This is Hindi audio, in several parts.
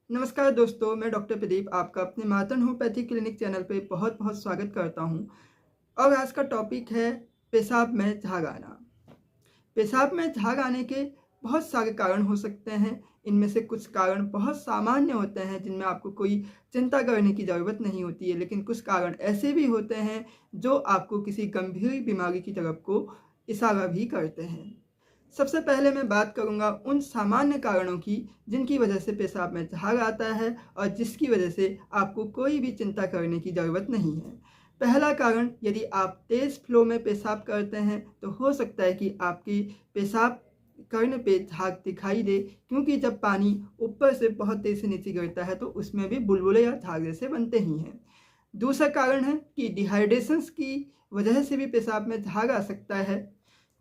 नमस्कार दोस्तों, मैं डॉक्टर प्रदीप आपका अपने मातन होम्योपैथी क्लिनिक चैनल पे बहुत बहुत स्वागत करता हूं। और आज का टॉपिक है पेशाब में झाग आना। पेशाब में झाग आने के बहुत सारे कारण हो सकते हैं। इनमें से कुछ कारण बहुत सामान्य होते हैं जिनमें आपको कोई चिंता करने की ज़रूरत नहीं होती है, लेकिन कुछ कारण ऐसे भी होते हैं जो आपको किसी गंभीर बीमारी की तरफ को इशारा भी करते हैं। सबसे पहले मैं बात करूंगा उन सामान्य कारणों की जिनकी वजह से पेशाब में झाग आता है और जिसकी वजह से आपको कोई भी चिंता करने की ज़रूरत नहीं है। पहला कारण, यदि आप तेज़ फ्लो में पेशाब करते हैं तो हो सकता है कि आपकी पेशाब करने पे झाग दिखाई दे, क्योंकि जब पानी ऊपर से बहुत तेज़ से नीचे गिरता है तो उसमें भी बुलबुले या झाग जैसे बनते ही हैं। दूसरा कारण है कि डिहाइड्रेशंस की वजह से भी पेशाब में झाग आ सकता है,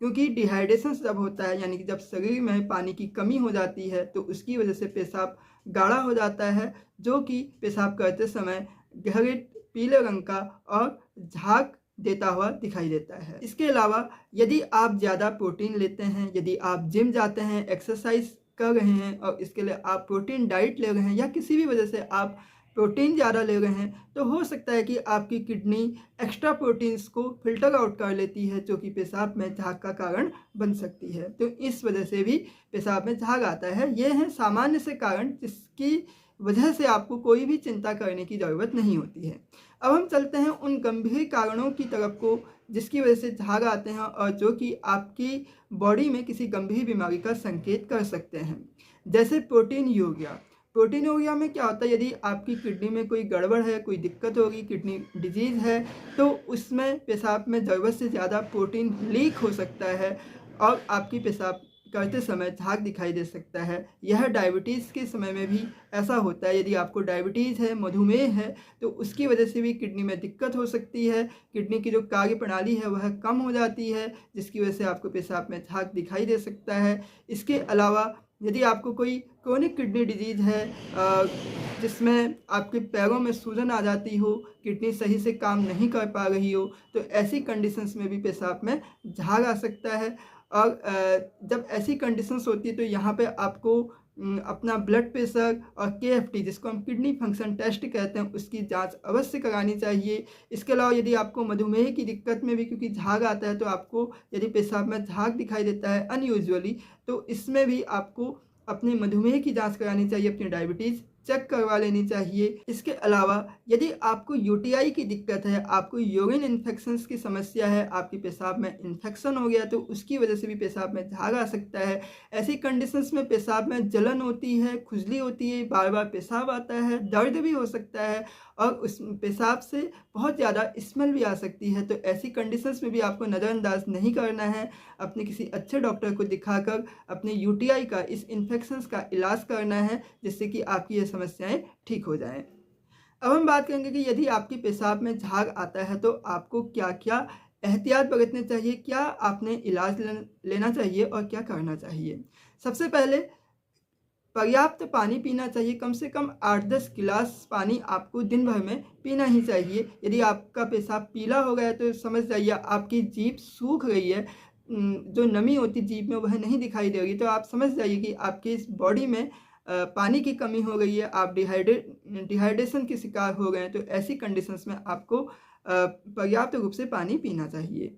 क्योंकि डिहाइड्रेशन जब होता है यानी कि जब शरीर में पानी की कमी हो जाती है तो उसकी वजह से पेशाब गाढ़ा हो जाता है, जो कि पेशाब करते समय गहरे पीले रंग का और झाग देता हुआ दिखाई देता है। इसके अलावा यदि आप ज़्यादा प्रोटीन लेते हैं, यदि आप जिम जाते हैं, एक्सरसाइज कर रहे हैं और इसके लिए आप प्रोटीन डाइट ले रहे हैं या किसी भी वजह से आप प्रोटीन ज़्यादा ले रहे हैं, तो हो सकता है कि आपकी किडनी एक्स्ट्रा प्रोटीन्स को फिल्टर आउट कर लेती है, जो कि पेशाब में झाग का कारण बन सकती है। तो इस वजह से भी पेशाब में झाग आता है। ये हैं सामान्य से कारण जिसकी वजह से आपको कोई भी चिंता करने की ज़रूरत नहीं होती है। अब हम चलते हैं उन गंभीर कारणों की तरफ को जिसकी वजह से झाग आते हैं और जो कि आपकी बॉडी में किसी गंभीर बीमारी का संकेत कर सकते हैं। जैसे प्रोटीन यूरिया में क्या होता है, यदि आपकी किडनी में कोई गड़बड़ है, कोई दिक्कत होगी, किडनी डिजीज़ है, तो उसमें पेशाब में ज़रूरत से ज़्यादा प्रोटीन लीक हो सकता है और आपकी पेशाब करते समय झाग दिखाई दे सकता है। यह डायबिटीज़ के समय में भी ऐसा होता है। यदि आपको डायबिटीज़ है, मधुमेह है, तो उसकी वजह से भी किडनी में दिक्कत हो सकती है। किडनी की जो कार्य प्रणाली है वह कम हो जाती है, जिसकी वजह से आपको पेशाब में झाग दिखाई दे सकता है। इसके अलावा यदि आपको कोई क्रोनिक किडनी डिजीज़ है जिसमें आपके पैरों में सूजन आ जाती हो, किडनी सही से काम नहीं कर पा रही हो, तो ऐसी कंडीशंस में भी पेशाब में झाग आ सकता है। और जब ऐसी कंडीशंस होती है तो यहाँ पे आपको अपना ब्लड प्रेशर और केएफटी, जिसको हम किडनी फंक्शन टेस्ट कहते हैं, उसकी जांच अवश्य करानी चाहिए। इसके अलावा यदि आपको मधुमेह की दिक्कत में भी क्योंकि झाग आता है, तो आपको यदि पेशाब में झाग दिखाई देता है अनयूजुअली, तो इसमें भी आपको अपने मधुमेह की जांच करानी चाहिए, अपनी डायबिटीज़ चेक करवा लेनी चाहिए। इसके अलावा यदि आपको यूटीआई की दिक्कत है, आपको यूरिन इन्फेक्शंस की समस्या है, आपकी पेशाब में इन्फेक्शन हो गया, तो उसकी वजह से भी पेशाब में झाग आ सकता है। ऐसी कंडीशंस में पेशाब में जलन होती है, खुजली होती है, बार बार पेशाब आता है, दर्द भी हो सकता है और उस पेशाब से बहुत ज़्यादा स्मेल भी आ सकती है। तो ऐसी कंडीशंस में भी आपको नज़रअंदाज नहीं करना है, अपने किसी अच्छे डॉक्टर को दिखाकर अपने यूटीआई का, इस इन्फेक्शंस का इलाज करना है, जिससे कि आपकी ये समस्याएं ठीक हो जाएं। अब हम बात करेंगे कि यदि आपकी पेशाब में झाग आता है तो आपको क्या क्या एहतियात बरतने चाहिए, क्या आपने इलाज लेना चाहिए और क्या करना चाहिए। सबसे पहले पर्याप्त पानी पीना चाहिए। कम से कम 8-10 गिलास पानी आपको दिन भर में पीना ही चाहिए। यदि आपका पेशाब पीला हो गया है तो समझ जाइए आपकी जीभ सूख गई है, जो नमी होती जीभ में वह नहीं दिखाई दे रही, तो आप समझ जाइए कि आपकी इस बॉडी में पानी की कमी हो गई है, आप डिहाइड्रेशन के शिकार हो गए हैं। तो ऐसी कंडीशंस में आपको पर्याप्त रूप से पानी पीना चाहिए।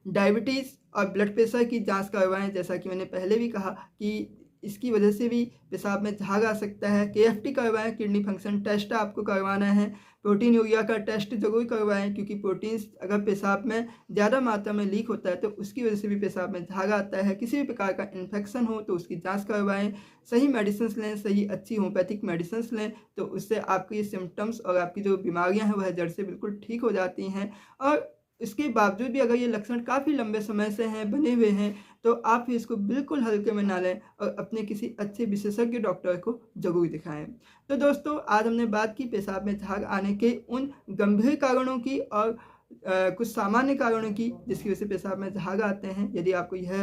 डायबिटीज़ और ब्लड प्रेशर की जांच करवाएं, जैसा कि मैंने पहले भी कहा कि इसकी वजह से भी पेशाब में झाग आ सकता है। केएफटी करवाएं, किडनी फंक्शन टेस्ट आपको करवाना है। प्रोटीन यूरिया का टेस्ट जरूर करवाएं, क्योंकि प्रोटीन्स अगर पेशाब में ज़्यादा मात्रा में लीक होता है तो उसकी वजह से भी पेशाब में झाग आता है। किसी भी प्रकार का इन्फेक्शन हो तो उसकी जाँच करवाएँ। सही मेडिसिन लें, सही अच्छी होम्योपैथिक मेडिसिन लें, तो उससे आपकी सिम्टम्स और आपकी जो बीमारियाँ हैं वह जड़ से बिल्कुल ठीक हो जाती हैं। और इसके बावजूद भी अगर ये लक्षण काफ़ी लंबे समय से हैं, बने हुए हैं, तो आप भी इसको बिल्कुल हल्के में ना लें और अपने किसी अच्छे विशेषज्ञ डॉक्टर को ज़रूर दिखाएं। तो दोस्तों, आज हमने बात की पेशाब में झाग आने के उन गंभीर कारणों की और कुछ सामान्य कारणों की जिसकी वजह से पेशाब में झाग आते हैं। यदि आपको यह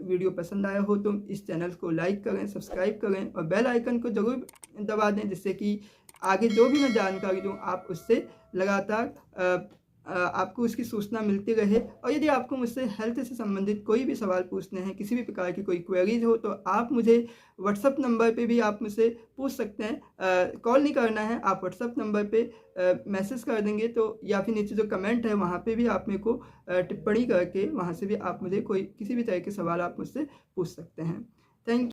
वीडियो पसंद आया हो तो इस चैनल को लाइक करें, सब्सक्राइब करें और बेल आइकन को ज़रूर दबा दें, जिससे कि आगे जो भी मैं जानकारी दूँ आप उससे लगातार आपको उसकी सूचना मिलती रहे। और यदि आपको मुझसे हेल्थ से संबंधित कोई भी सवाल पूछने हैं, किसी भी प्रकार की कोई क्वेरीज हो, तो आप मुझे व्हाट्सअप नंबर पे भी आप मुझसे पूछ सकते हैं। कॉल नहीं करना है, आप व्हाट्सअप नंबर पे मैसेज कर देंगे तो, या फिर नीचे जो कमेंट है वहाँ पे भी आप मेरे को टिप्पणी करके वहाँ से भी आप मुझे कोई किसी भी तरह के सवाल आप मुझसे पूछ सकते हैं। थैंक